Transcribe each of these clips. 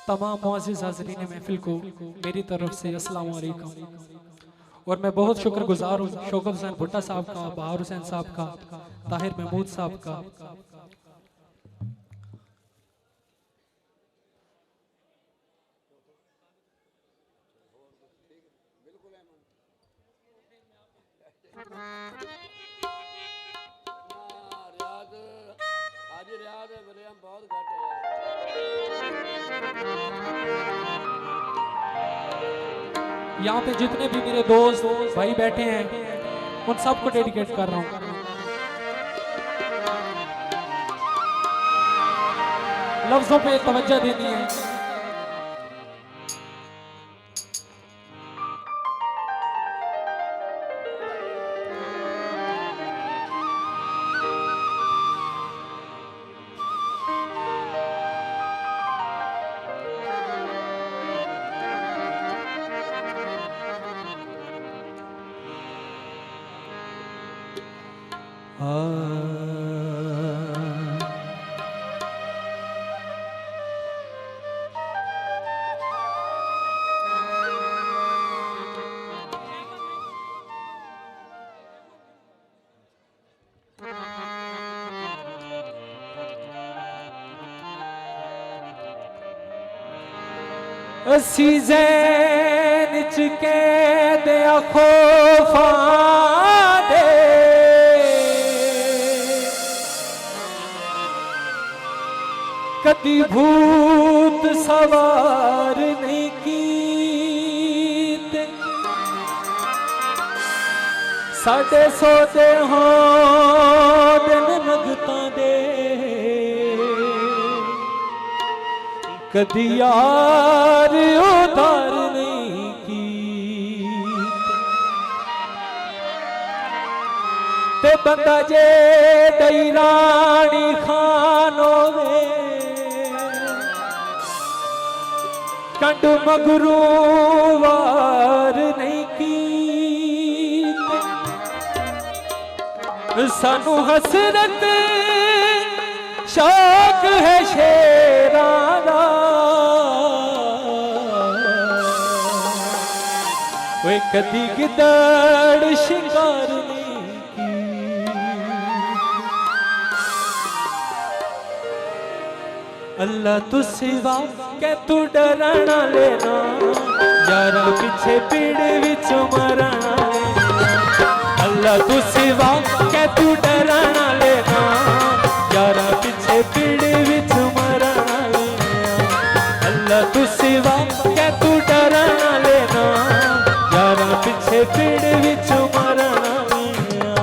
तमाम मुअज़्ज़िज़ हाज़रीन महफिल को मेरी तरफ से अस्सलाम वालेकुम। और मैं बहुत शुक्रगुजार हूँ शौकत हुसैन भुट्टा साहब का, बहार हुसैन साहब का, ताहिर महमूद साहब का। यहाँ पे जितने भी मेरे दोस्त भाई बैठे हैं उन सबको डेडिकेट कर रहा हूँ। लफ्जों पे तवज्जो देनी है। असी ज़ैन च कैद खौफा दे कदी भूत सवार नहीं कीते साडे सोते हों दिन नगतां दे कदी यार उधार नहीं की ते बंदा जे दई रानी खानो वे कंड मगरू वार नहीं की सानू हसरत शौक है शेराना वे कदी गिदड़ शिकार नहीं की अल्लाह तू सिवा कै तू डरना लेना यारा पीछे पीड़ विच मरना लेना अल्लाह तू सिवा कै तू डरना लेना यारा पीछे पीड़ विच मरना लेना अल्लाह तू सिवा कै तू डरना लेना यारा पीछे पीड़ विच मरना लेना।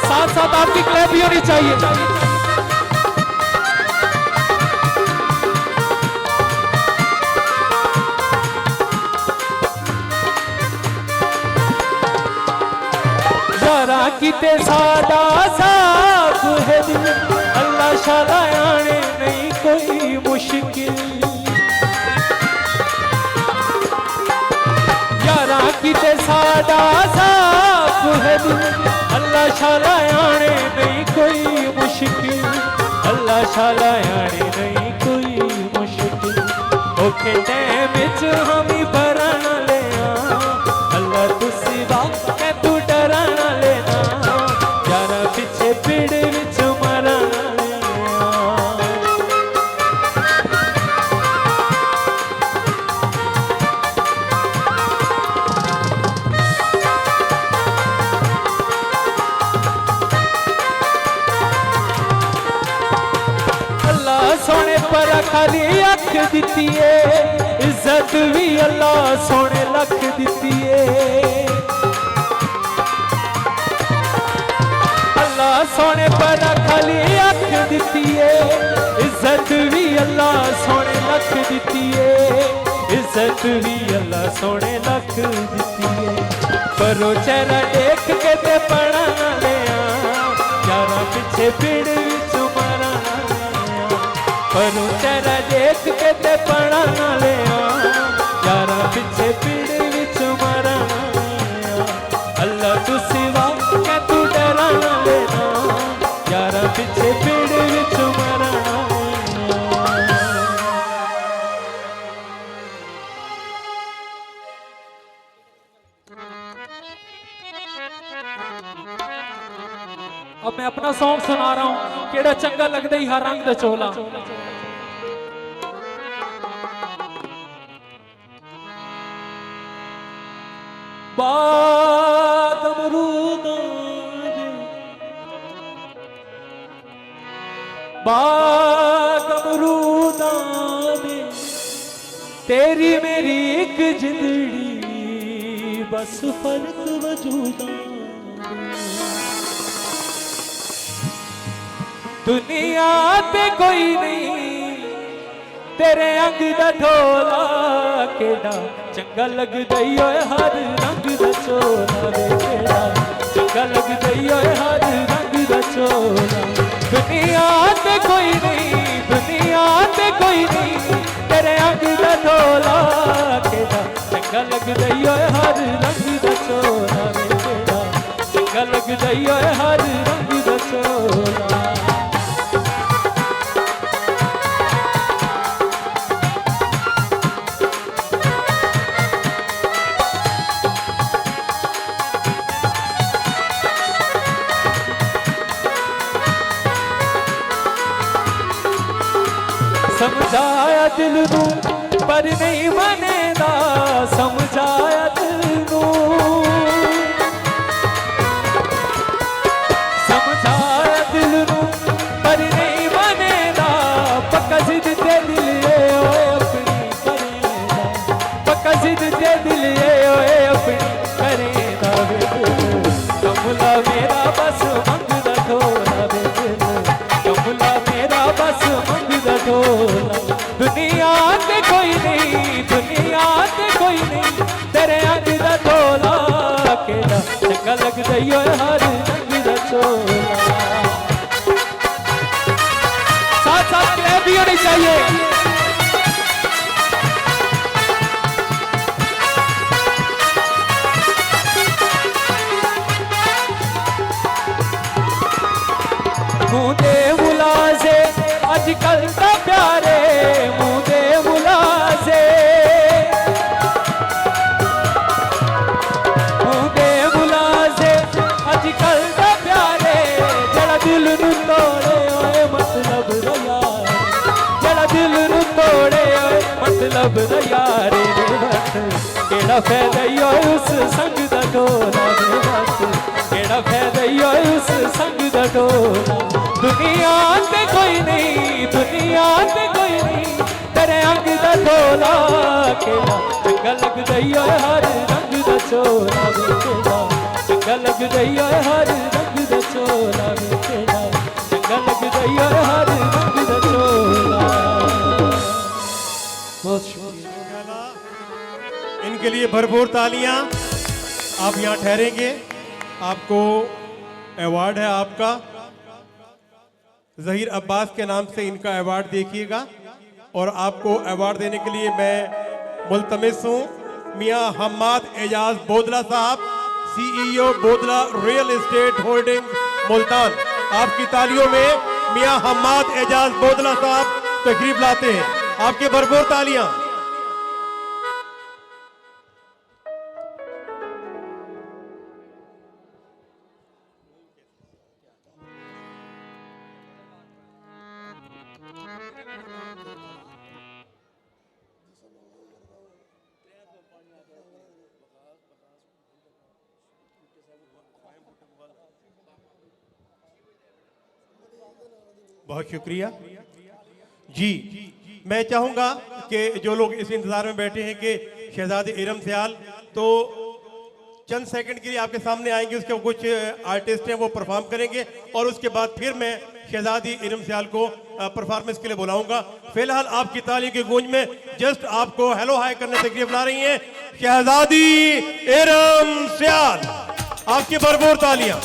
साथ साथ आपकी क्लैप भी होनी चाहिए। किते सादा साफ है दिल अल्लाह शाला आने नहीं कोई मुश्किल यारा किते सादा साफ है दिल अल्लाह शाला आने नहीं कोई मुश्किल अल्लाह शाला आने नहीं कोई मुश्किल ओके टाइम विच हम ही भरना ले अल्लाह तू सिवा कै तू डरना लेना यारा पीछे पीड़ विच मरना अल्लाह सोने पर खाली अख दिती है इज्जत भी अल्लाह सोने लख दिती है अल्लाह सोने पर खाली अख दिती है इज्जत भी अल्लाह सोने लख दिती है इज्जत भी अल्लाह सोने लख दिती है पर चेहरा देख के ते पढ़ा ले यारा पीछे पीड़ विच मरना पर तेरा देख के ते पड़ा ना ले यारा पिछे पीड़ विच मरा अल्लाह तू सिवा के तू डरा ना लेना यारा पिछे पीड़ विच मरा अब मैं अपना सॉन्ग सुना रहा हूं केड़ा चंगा लगदा ही हर रंग दा चोला बाग अमरूदां दे बाग अमरूदां दे तेरी मेरी एक जिंदड़ी बस फर्क वजूदां दुनिया पे कोई नहीं तेरे अंग दा ढोला केड़ा चंगा लगदा ई ओए हर रंग दा चोला वे केड़ा चंगा लगदा ई ओए हर रंग दा चोला दुनिया पे कोई नहीं तेरे अंग दा ढोला केड़ा चंगा लगदा ई ओए हर रंग दा चोला वे केड़ा चंगा लगदा ई ओए हर रंग दा चोला समझाया दिल नू पर नहीं मनेदा समझाया दिल नू समझाया दिल नू पर नहीं मनेदा पक्का जिद ते दिल ओए अपनी करेदा पक्का जिद ते दिल ओए अपनी करेदा कमला मेरा बस मंगदा ढोला वे कमला मेरा बस मंगदा ढोला दुनिया ते कोई नहीं तेरे अंग दा ढोला केड़ा चंगा लगदा ई ओए हर रंग दा चोला साथ साथ क्लैप भी होनी चाहिए मुझे मुलाजे अजकल दा प्यारे मुझे मुलाजे अजकल दा प्यारे जड़ा दिल नू तोड़े ओए मतलब दा यार जड़ा दिल नू तोड़े ओए मतलब दा यार केड़ा फायदा ई ओए उस संग दा ढोला केड़ा फायदा ई ओए उस संग दा ढोला दुनिया ते कोई नहीं तेरे अंग दा ढोला केड़ा चंगा लगदा ई ओए हर रंग दा चोला केड़ा चंगा लगदा ई ओए हर रंग दा चोला वे केड़ा चंगा लगदा ई ओए हर रंग दा चोला बहुत शुक्रिया इनके लिए भरपूर तालियां आप यहाँ ठहरेंगे आपको अवार्ड है आपका ज़हीर अब्बास के नाम से इनका अवार्ड देखिएगा और आपको अवार्ड देने के लिए मैं मुल्तमिस हूँ मियाँ हम्माद एजाज बोदला साहब CEO Bodla real estate holding Multan आपकी तालियों में मियाँ हम्माद एजाज बोदला साहब तशरीफ लाते हैं आपके भरपूर तालियां बहुत शुक्रिया जी। मैं चाहूंगा कि जो लोग इस इंतजार में बैठे हैं कि शहजादी इरम सयाल तो चंद सेकंड के लिए आपके सामने आएंगे, उसके कुछ आर्टिस्ट हैं वो परफॉर्म करेंगे और उसके बाद फिर मैं शहजादी इरम सयाल को परफॉर्मेंस के लिए बुलाऊंगा। फिलहाल आपकी ताली की गूंज में जस्ट आपको हेलो हाय करने से बुला रही हैं शहजादी इरम सयाल, आपकी भरपूर तालियां।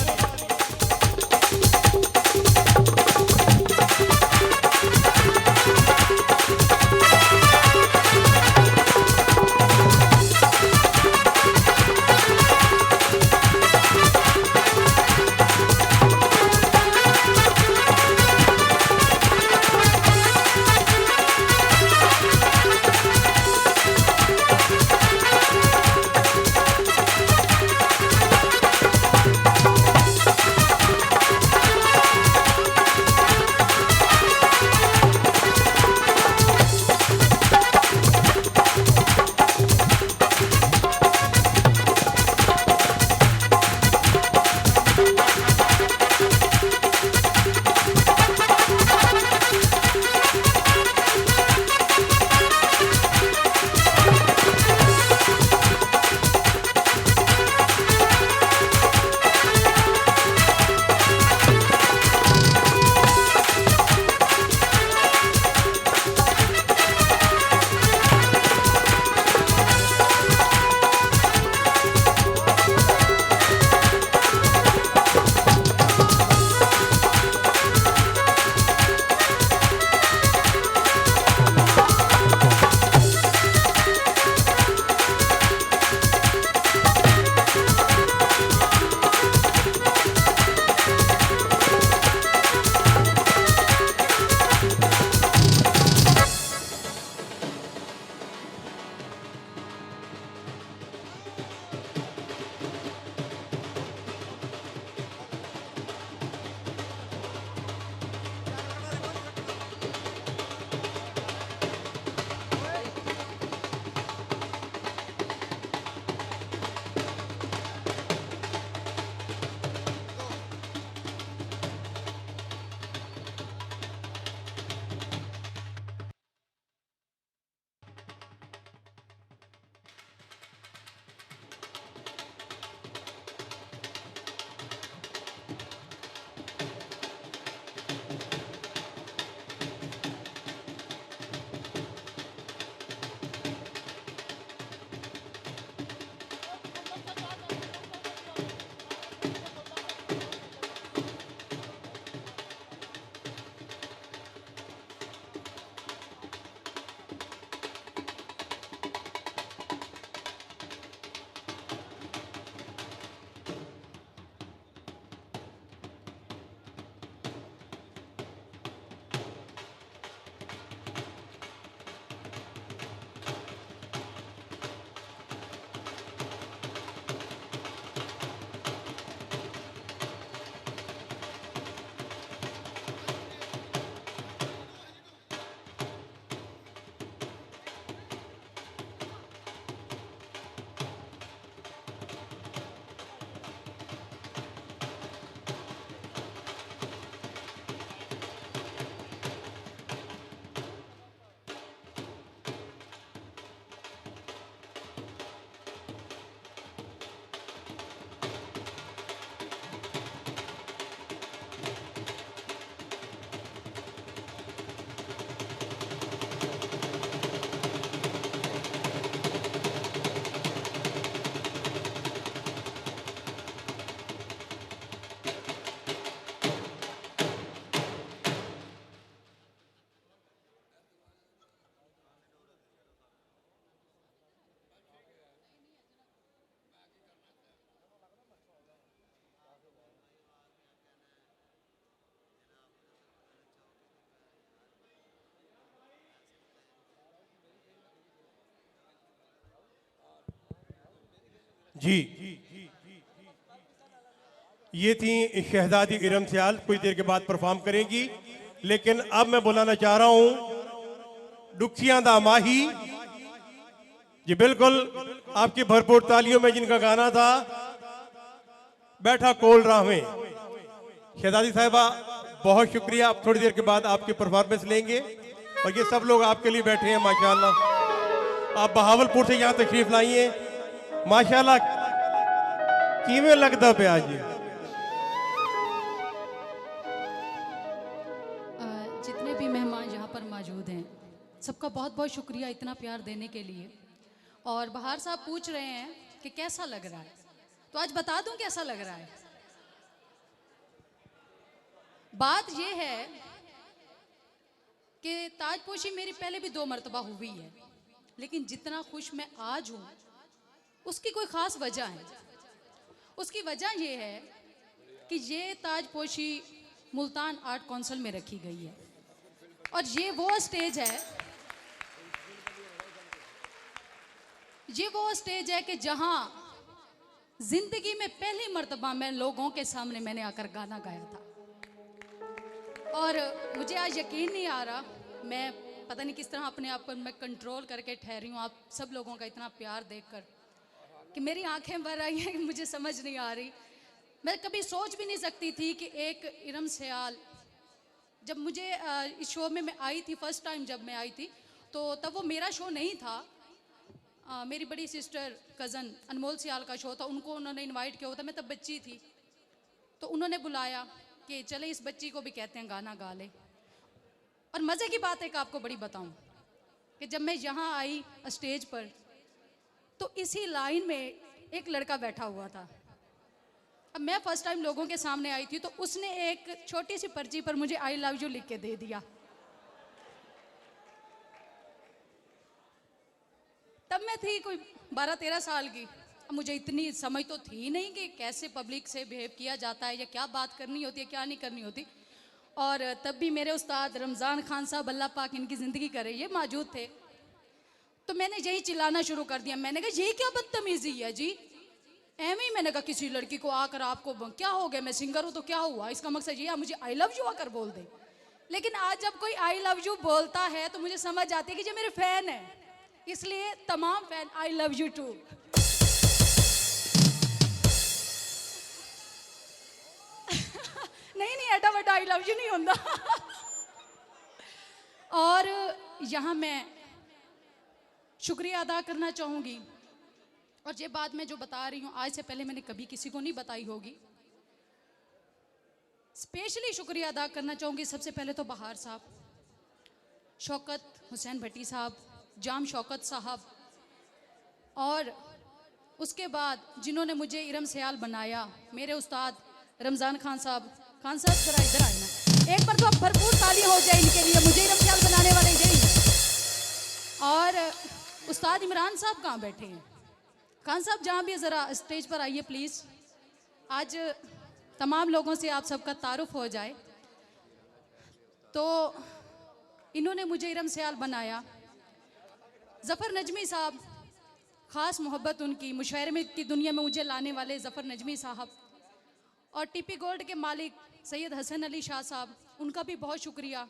जी, ये थी शहजादी इरम सियाल, कुछ देर के बाद परफॉर्म करेंगी। लेकिन अब मैं बुलाना चाह रहा हूं दुखियां दा माही जी, बिल्कुल आपकी भरपूर तालियों में जिनका गाना था बैठा कोल राह में। शहजादी साहिबा बहुत शुक्रिया, आप थोड़ी देर के बाद आपकी परफॉर्मेंस लेंगे और ये सब लोग आपके लिए बैठे हैं माशाल्लाह। आप बहावलपुर से यहाँ तशरीफ लाई हैं माशाल्लाह, किवें लगता पिया जी? जितने भी मेहमान यहाँ पर मौजूद हैं सबका बहुत बहुत शुक्रिया इतना प्यार देने के लिए। और बहार साहब पूछ रहे हैं कि कैसा लग रहा है, तो आज बता दूं कैसा लग रहा है। बात यह है कि ताजपोशी मेरी पहले भी 2 मरतबा हुई है, लेकिन जितना खुश मैं आज हूं उसकी कोई ख़ास वजह है। उसकी वजह यह है कि ये ताजपोशी मुल्तान आर्ट काउंसिल में रखी गई है और ये वो स्टेज है कि जहां जिंदगी में पहली मर्तबा मैं लोगों के सामने मैंने आकर गाना गाया था। और मुझे आज यकीन नहीं आ रहा, मैं पता नहीं किस तरह अपने आप पर मैं कंट्रोल करके ठहरी हूँ आप सब लोगों का इतना प्यार देखकर कि मेरी आंखें भर आई हैं, मुझे समझ नहीं आ रही। मैं कभी सोच भी नहीं सकती थी कि एक इरम सियाल, जब मुझे इस शो में मैं आई थी फर्स्ट टाइम जब मैं आई थी तो तब वो मेरा शो नहीं था, मेरी बड़ी सिस्टर कज़न अनमोल सियाल का शो था। उनको उन्होंने इनवाइट किया हुआ था, मैं तब बच्ची थी, तो उन्होंने बुलाया कि चले इस बच्ची को भी कहते हैं गाना गा ले। और मज़े की बात है कि आपको बड़ी बताऊं कि जब मैं यहाँ आई स्टेज पर तो इसी लाइन में एक लड़का बैठा हुआ था। अब मैं फर्स्ट टाइम लोगों के सामने आई थी तो उसने एक छोटी सी पर्ची पर मुझे आई लव यू लिख के दे दिया। तब मैं थी कोई 12-13 साल की। अब मुझे इतनी समझ तो थी नहीं कि कैसे पब्लिक से बिहेव किया जाता है या क्या बात करनी होती है क्या नहीं करनी होती। और तब भी मेरे उस्ताद रमज़ान खान साहब अल्लाह पाक इनकी ज़िंदगी करे ये मौजूद थे, तो मैंने यही चिल्लाना शुरू कर दिया। मैंने कहा ये क्या बदतमीज़ी है जी, एवं ही मैंने कहा किसी लड़की को आकर आपको क्या हो गया, मैं सिंगर हूँ तो क्या हुआ, इसका मकसद ये है मुझे आई लव यू आकर बोल दे। लेकिन आज जब कोई आई लव यू बोलता है तो मुझे समझ आती है कि ये मेरे फ़ैन है, इसलिए तमाम fan I love you too. नहीं एडा वड्डा आई लव यू नहीं होता। और यहाँ मैं शुक्रिया अदा करना चाहूँगी, और ये बात मैं जो बता रही हूँ आज से पहले मैंने कभी किसी को नहीं बताई होगी। स्पेशली शुक्रिया अदा करना चाहूँगी सबसे पहले तो बहार साहब, शौकत हुसैन भट्टी साहब, जाम शौकत साहब, और उसके बाद जिन्होंने मुझे इरम सियाल बनाया मेरे उस्ताद रमज़ान खान साहब। खान साहब जरा इधर आए ना, एक बार तो अब भरपूर ताली हो जाए इनके लिए, मुझे इरम सियाल बनाने वाले यही। और उस्ताद इमरान साहब कहाँ बैठे हैं? खान साहब जहाँ भी ज़रा स्टेज पर आइए प्लीज़। आज तमाम लोगों से आप सबका तारुफ हो जाए। तो इन्होंने मुझे इरम सियाल बनाया। ज़फ़र नजमी साहब, ख़ास मोहब्बत उनकी, मुशायरे में की दुनिया में मुझे लाने वाले ज़फ़र नजमी साहब, और टीपी गोल्ड के मालिक सैयद हसन अली शाह साहब, उनका भी बहुत शुक्रिया।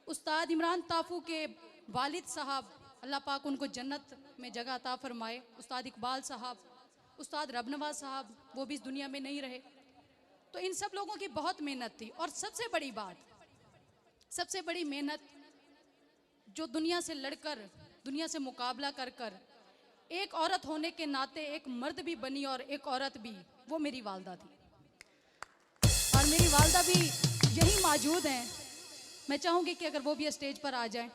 उस्ताद इमरान ताफू के वालिद साहब, अल्लाह पाक उनको जन्नत में जगह अता फरमाए। उस्ताद इकबाल साहब, उस्ताद रबनवाज साहब, वो भी इस दुनिया में नहीं रहे। तो इन सब लोगों की बहुत मेहनत थी। और सबसे बड़ी बात, सबसे बड़ी मेहनत जो दुनिया से लड़कर, दुनिया से मुकाबला कर कर एक औरत होने के नाते एक मर्द भी बनी और एक औरत भी, वो मेरी वालदा थी। और मेरी वालदा भी यही मौजूद हैं। मैं चाहूँगी कि अगर वो भी स्टेज पर आ जाएं,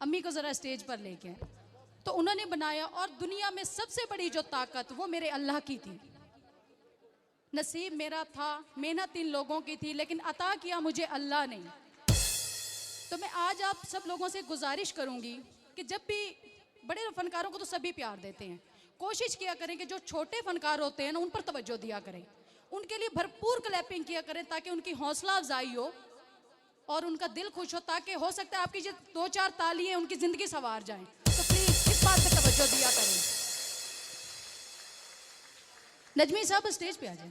अम्मी को ज़रा स्टेज पर लेके आए। तो उन्होंने बनाया, और दुनिया में सबसे बड़ी जो ताकत वो मेरे अल्लाह की थी। नसीब मेरा था, मेहनत इन लोगों की थी, लेकिन अता किया मुझे अल्लाह ने। तो मैं आज आप सब लोगों से गुजारिश करूँगी कि जब भी बड़े फनकारों को तो सभी प्यार देते हैं, कोशिश किया करें कि जो छोटे फनकार होते हैं ना उन पर तवज्जो दिया करें, उनके लिए भरपूर क्लैपिंग किया करें ताकि उनकी हौसला अफजाई हो और उनका दिल खुश हो, ताकि हो सकता है आपकी जो 2-4 तालियां उनकी ज़िंदगी संवार जाएं। तो प्लीज़ इस बात पर तवज्जो दिया करें। नजमी साहब स्टेज पे आ जाए।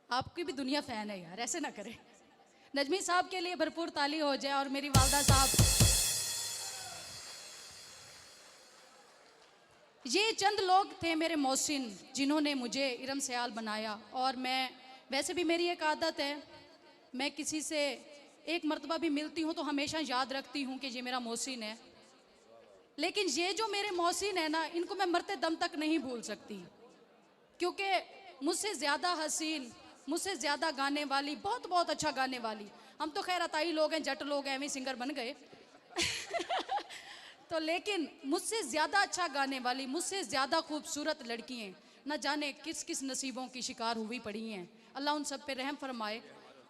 आपकी भी दुनिया फैन है यार, ऐसे ना करें। नजमी साहब के लिए भरपूर ताली हो जाए। और मेरी वालदा साहब, ये चंद लोग थे मेरे मोहसिन जिन्होंने मुझे इरम सयाल बनाया। और मैं वैसे भी मेरी एक आदत है, मैं किसी से एक मर्तबा भी मिलती हूँ तो हमेशा याद रखती हूँ कि ये मेरा मोहसिन है। लेकिन ये जो मेरे मोहसिन है ना, इनको मैं मरते दम तक नहीं भूल सकती, क्योंकि मुझसे ज़्यादा हसीन, मुझसे ज़्यादा गाने वाली, बहुत बहुत अच्छा गाने वाली, हम तो खैर अताई लोग हैं, जट लोग हैं, एवं सिंगर बन गए तो लेकिन मुझसे ज़्यादा अच्छा गाने वाली, मुझसे ज़्यादा खूबसूरत लड़की हैं, न जाने किस किस नसीबों की शिकार हुई पड़ी हैं। अल्लाह उन सब पे रहम फरमाए।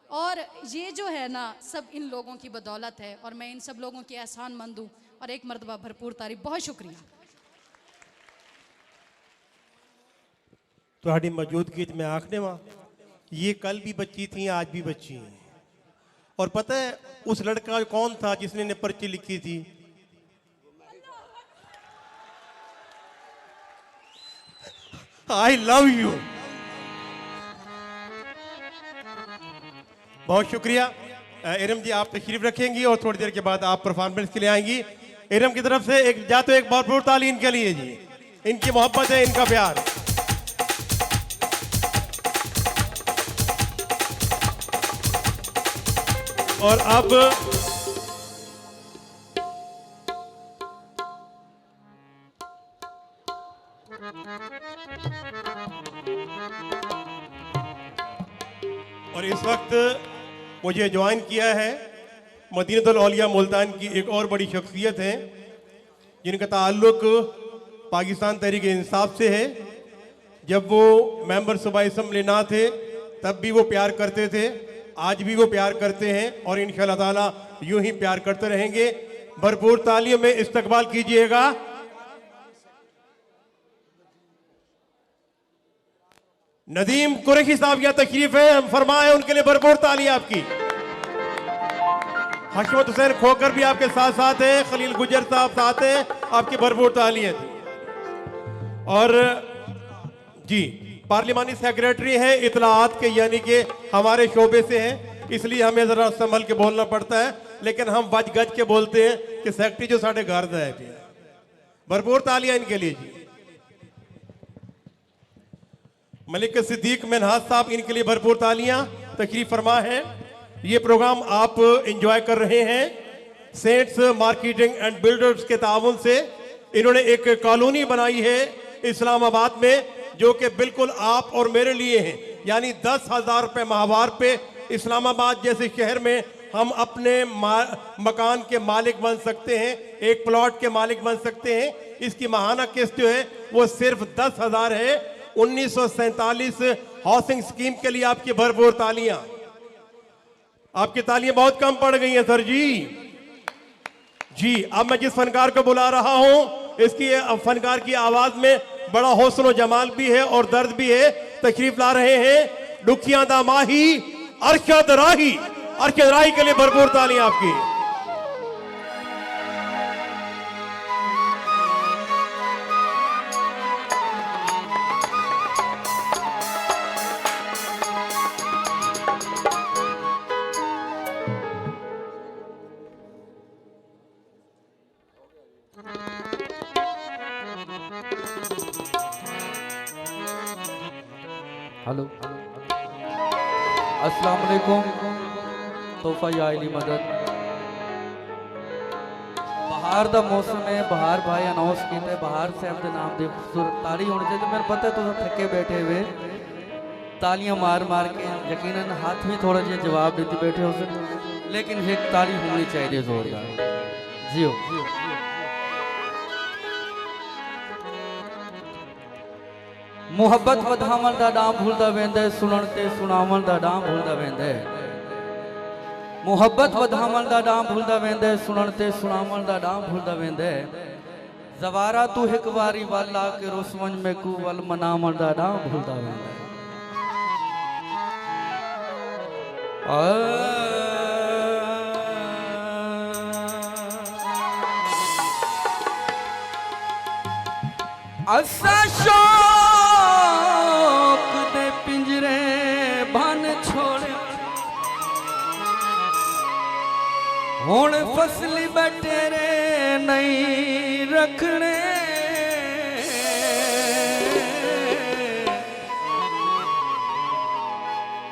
और ये जो है ना, सब इन लोगों की बदौलत है और मैं इन सब लोगों की एहसान मंद हूँ। और एक मरतबा भरपूर तारीफ, बहुत शुक्रिया। ਤੁਹਾਡੀ मौजूदगी में आखने वहाँ ये कल भी बच्ची थी, आज भी बच्ची हैं। और पता है उस लड़का कौन था जिसने ने पर्ची लिखी थी? आई लव यू। बहुत शुक्रिया। इरम जी आप तशरीफ रखेंगी और थोड़ी देर के बाद आप परफॉर्मेंस के लिए आएंगी। इरम की तरफ से एक जा तो एक भरपूर ताली इनके लिए जी, इनकी मोहब्बत है, इनका प्यार। और अब इस वक्त मुझे ज्वाइन किया है मदीनतुल औलिया मुल्तान की एक और बड़ी शख्सियत है जिनका ताल्लुक पाकिस्तान तहरीक इंसाफ से है। जब वो मेंबर सूबाई असम्बली ना थे तब भी वो प्यार करते थे, आज भी वो प्यार करते हैं और इंशाअल्लाह ताला यूं ही प्यार करते रहेंगे। भरपूर तालियों में इस्तकबाल कीजिएगा नदीम कुरैशी साहब की तशरीफ है, फरमाए उनके लिए भरपूर ताली आपकी। हशमत हुसैन खोकर भी आपके साथ साथ हैं, खलील गुजर साहब साथ हैं, आपकी भरपूर तालियां थी। और जी पार्लिमानी सेक्रेटरी हैं इतलाआत के, यानी कि हमारे शोबे से हैं, इसलिए हमें जरा संभल के बोलना पड़ता है, लेकिन हम बच गज के बोलते हैं कि सेक्रेटरी जो साढ़े घर है। भरपूर तालियां इनके लिए जी। मलिक सिद्दीक मिनहाज साहब, इनके लिए भरपूर तालियां। तशरीफ फरमा है। ये प्रोग्राम आप एंजॉय कर रहे हैं सेंट्स मार्केटिंग एंड बिल्डर्स के ताउन से। इन्होंने एक कॉलोनी बनाई है इस्लामाबाद में जो कि बिल्कुल आप और मेरे लिए है, यानी 10,000 रुपये माहवार पे इस्लामाबाद जैसे शहर में हम अपने मकान के मालिक बन सकते हैं, एक प्लॉट के मालिक बन सकते हैं। इसकी माहाना किस्त जो है वो सिर्फ 10,000 है। 1947 हाउसिंग स्कीम के लिए आपकी भरपूर तालियां। आपकी तालियां बहुत कम पड़ गई हैं सर जी। जी अब मैं जिस फनकार को बुला रहा हूं, इसकी फनकार की आवाज में बड़ा हौसला जमाल भी है और दर्द भी है। तशरीफ ला रहे हैं दुखिया दा माही अरशद राही। अरशद राही के लिए भरपूर तालियां आपकी। हेलो अस्सलाम वालेकुम। तोहफा या अली मदद बहार दा मौसम है। बहार भाई अनाउंस किया बहार साहब के नाम की खूबसूरत ताली होनी चाहिए। मेरे पता है तुम थके बैठे हुए तालियां मार मार के यकीनन हाथ भी थोड़ा जिहा जवाब देते बैठे हो, लेकिन एक ताली होनी चाहिए जोरदार। जियो मुहब्बत वधावन दा डाम भूलदा वेंदा, सुनण ते सुनावन दा डाम भूलदा वेंदा। मुहब्बत वधावन दा डाम भूलदा वेंदा, सुनण ते सुनावन दा डाम भूलदा वेंदा। जवारा तू एक बारी वल आके रुसवन में कू वल मनावन दा डाम भूलदा वेंदा। असा शो छोड़ हुण फसली बटेरे नहीं रखने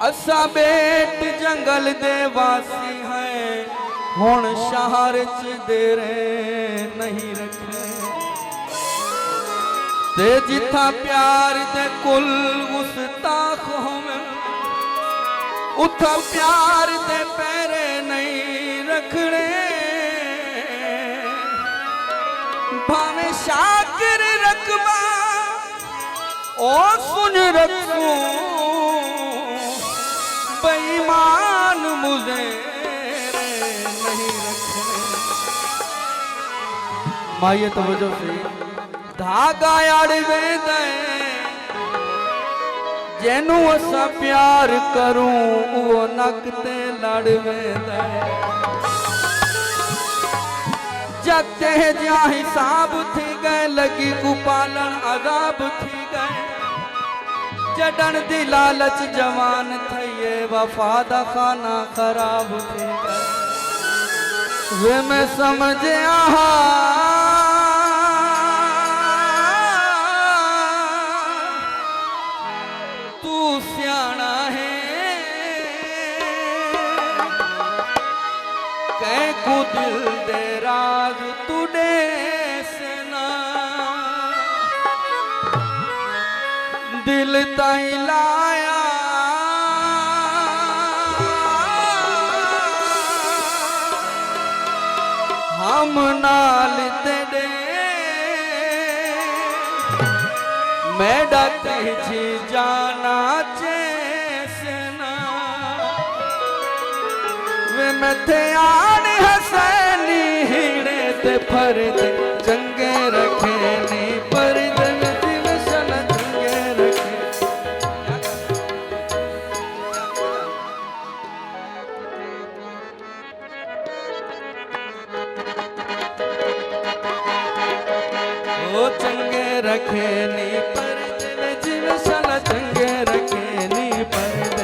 असा बेट जंगल दे वासी है हुण शहर च देरे नहीं रखने ते जिथा प्यार दे कुल गुस्ताख होवे उथा प्यार दे पैरे नहीं रखने भावे शाकिर रकबा ओ सुन रखूं बेईमान मुझे नहीं रखने माये तवज्जो से धागा अड़वे दे जेनू असा प्यार करूं वो नक ते लड़वे दे जते जा हिसाब थी गए लगी कुपालन अजाब थी गए जडन दी लालच जवान थिए वफा दा खाना खराब थी गए वे मैं समझया तू सियाना है कै को दिल दे राज तुडे से ना दिल ताई लाया हम नाल तेरे मैं डाते जी जाना चेसना वे मैं थे आन हसैनी हीड़े ते फर्द चंगे रखे नी पर्द में दिल सन चंगे रखे ओ चंगे रखे नी पर्द में दिल सन चंगे रखे नी पर्द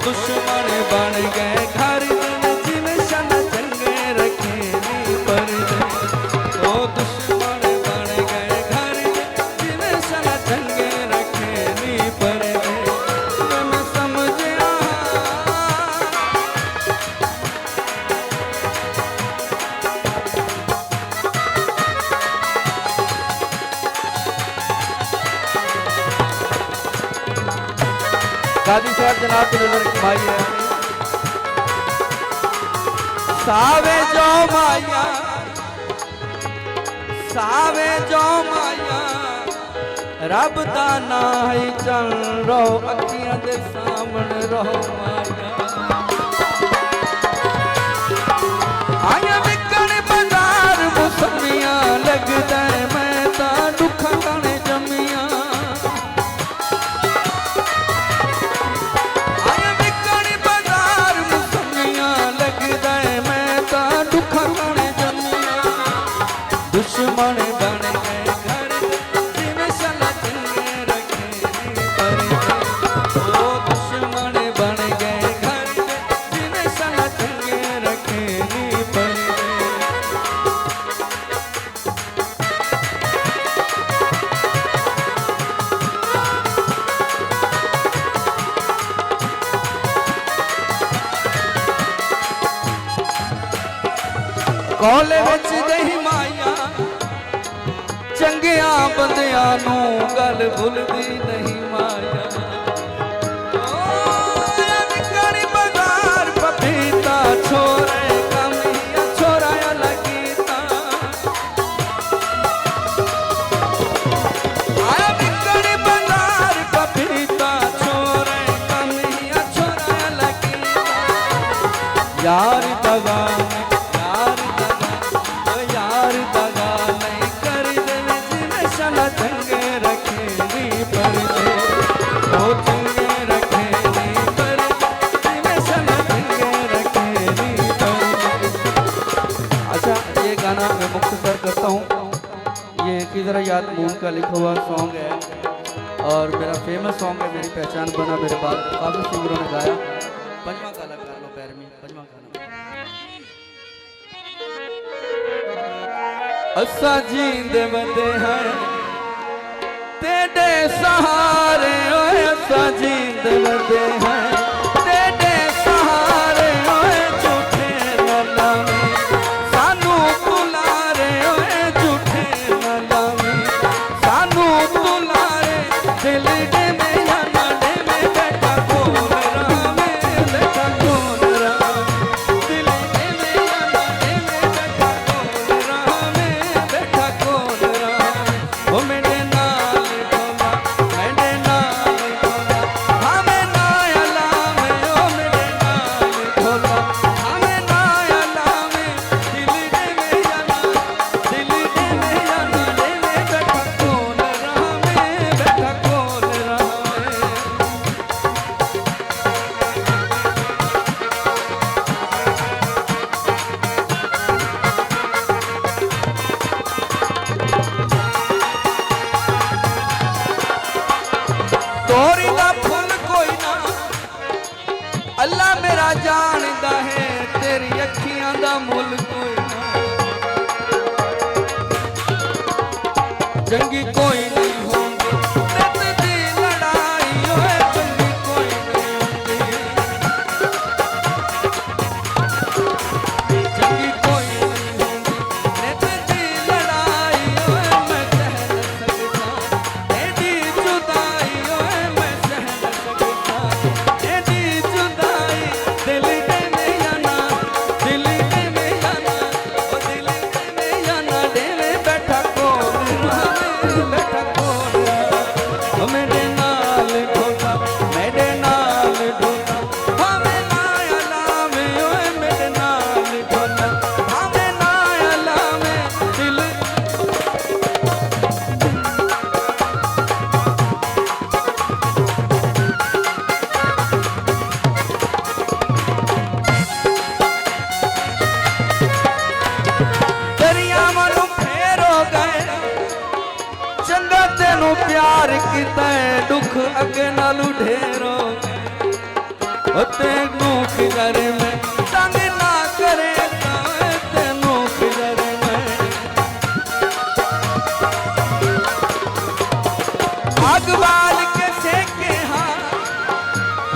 दुश्मन बन गए घर जिन्हें शन चंगे रखे नी पर्दे ओ दुश्मन बन गए घर जिन्हें शन चंगे रखे नी पर्दे मैं समझया गाजी साहब जनाब की नजर कमाई है सावे जो माया रब दा ना ही चल रहो अखियां दे सामने रहो माया आया विकण बाजार मुसमिया लगदा मैं ता दुखा कने जमिया दुश्मन बन गए घर जिन्हें शन चंगे रखे नी पर्दे ओ दुश्मन बन गए घर जिन्हें शन चंगे ਕੋਲੇ ਵਿੱਚ ਨਹੀਂ ਮਾਇਆ ਚੰਗਿਆਂ ਬੰਦਿਆਂ ਨੂੰ ਗੱਲ ਭੁੱਲਦੀ ਨਹੀਂ ਮਾਇਆ ਨਿਕੜੀ ਬਾਜ਼ਾਰ ਪਪੀਤਾ ਛੋਰੇ ਕਮੀਆਂ ਛੋਰਾਇਆ ਲੱਗੀਤਾ ਆਇਆ ਨਿਕੜੀ ਬਾਜ਼ਾਰ ਪਪੀਤਾ ਛੋਰੇ ਕਮੀਆਂ ਛੋਰਾਇਆ ਲੱਗੀਤਾ ਯਾਰ ਦਗਾ चंगे रखे नी पर ओ चंगे रखे नी पर चंगे रखे नी पर। अच्छा ये गाना मैं मुख्तसर करता हूँ। ये किधर याद मून का लिखा हुआ सॉन्ग है और मेरा फेमस सॉन्ग है, मेरी पहचान बना मेरे बाद काफ़ी सिंगरों ने गाया। पंजवा काला कर लो पैर में पंजवा काला असा जींदे बंदे हैं तेरे सहारे ओए असा जींदे बंदे हैं तेरे सहारे ओए झूठे न लावी सानू बुलारे ओए झूठे न लावी सानू बुलारे दिल दे में या ना दे में बैठा कोल रावे बैठा कोल रावे दिल दे में या ना दे में बैठा कोल रावे बैठा कोल रावे ओ मेरे अल्लाह मेरा जानदा है तेरी अखियां दा मुल कोई ना जंगी कोई नहीं होंगी नित दी लड़ाई ओए जंगी कोई नहीं होंगी जंगी कोई नहीं होंगी नित दी लड़ाई ओए मैं सह न सकता एडी जुदाई ओए मैं सह न सकता एडी दिल दे में या ना दिल दे में या ना ओ दिल दे में या ना दे में बैठा कोल रावे बैठा कोल ओ मेरे नाल ढोला मेरे नाल ढोला हमें नाया लावे ओए मेरे नाल ढोला हमें नाया लावे दिल प्यार किता दुख अगे नालू ढेरो तेनू किधर में तंग ना करे तेनू किधर में आग बाल के सेके हाँ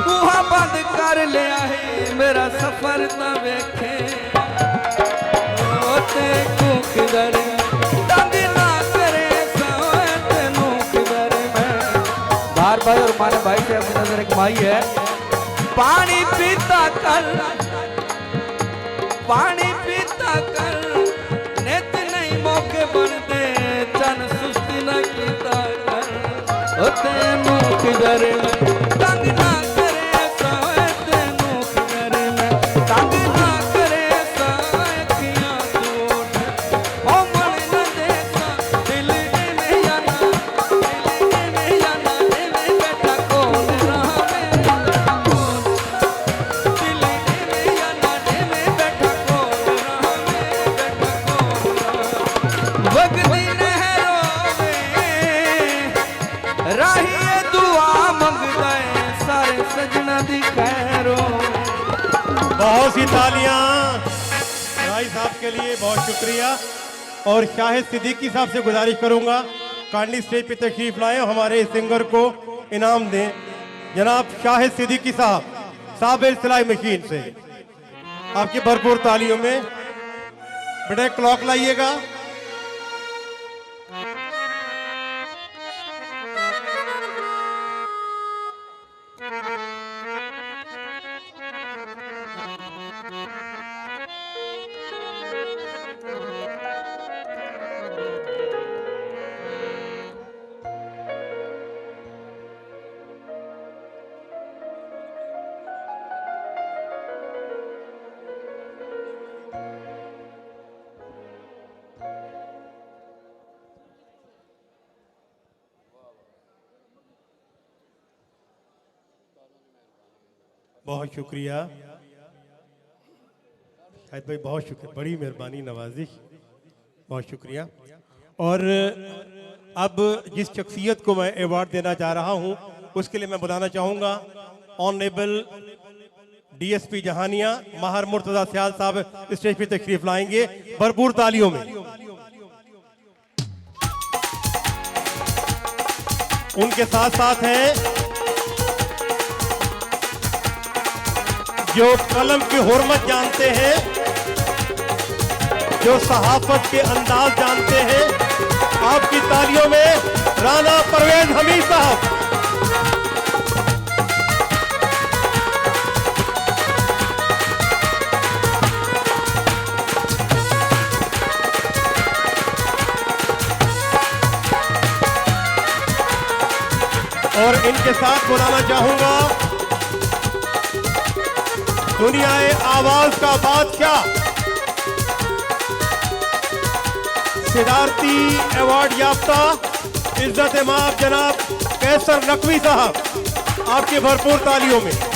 बूहा बंद कर लिया है मेरा सफर ना वेखे तेनू किधर भाई और हमारे भाई से अपनी नजर एक माई है पानी पीता कर नित नहीं मौके बनते चन सुस्ती न कीता कर तेनू किधर तंग ना करे सोए तेनू किधर में तंग ना करे अखियां झूठ ओ मन न देखा दिल दे में या ना दिल दे में या ना दे में बैठा कोल रावे बैठा कोल दिल दे में या ना दे में बैठा कोल रावे बैठा कोल वगदी नहरों में राहिए दुआ मंगदा है सारे सजना दी खैरों। बहुत सी तालियां राय साहब के लिए, बहुत शुक्रिया। और शाहिद सिद्दीकी साहब से गुजारिश करूंगा कांडी स्टेज पे तशरीफ लाएं, हमारे सिंगर को इनाम दें। जनाब शाहिद सिद्दीकी साहब साबिर सिलाई मशीन से आपकी भरपूर तालियों में बेटा क्लॉक लाइएगा। बहुत शुक्रिया शाहिद भाई, बहुत शुक्रिया, बड़ी मेहरबानी, नवाजिश, बहुत शुक्रिया। और अब जिस शख्सियत को मैं अवार्ड देना चाह रहा हूं उसके लिए मैं बुलाना चाहूंगा ऑनरेबल डीएसपी जहानिया माहर मुर्तजा सियाल साहब स्टेज पे तशरीफ लाएंगे भरपूर तालियों में। उनके साथ साथ हैं जो कलम की हुर्मत जानते हैं, जो सहाफत के अंदाज जानते हैं, आपकी तालियों में राना परवेज हमीद साहब। और इनके साथ बुलाना चाहूंगा दुनियाए आवाज का बादशाह सिदारती अवार्ड याफ्ता इज्जत माब जनाब कैसर नकवी साहब, आपकी भरपूर तालियों में।